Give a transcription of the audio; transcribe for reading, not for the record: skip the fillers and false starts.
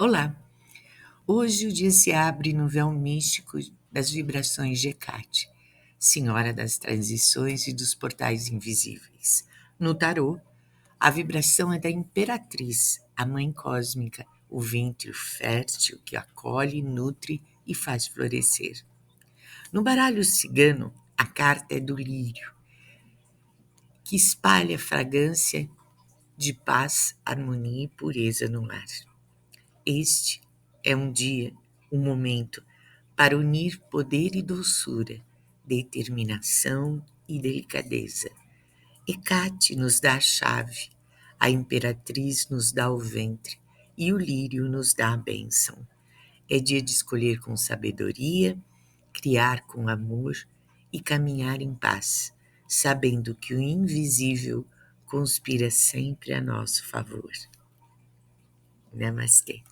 Olá! Hoje o dia se abre no véu místico das vibrações de Hecate, Senhora das Transições e dos Portais Invisíveis. No tarô, a vibração é da Imperatriz, a Mãe Cósmica, o ventre fértil que acolhe, nutre e faz florescer. No baralho cigano, a carta é do lírio, que espalha fragrância de paz, harmonia e pureza no lar. Este é um momento para unir poder e doçura, determinação e delicadeza. Hecate nos dá a chave, a imperatriz nos dá o ventre e o lírio nos dá a bênção. É dia de escolher com sabedoria, criar com amor e caminhar em paz, sabendo que o invisível conspira sempre a nosso favor. Namastê.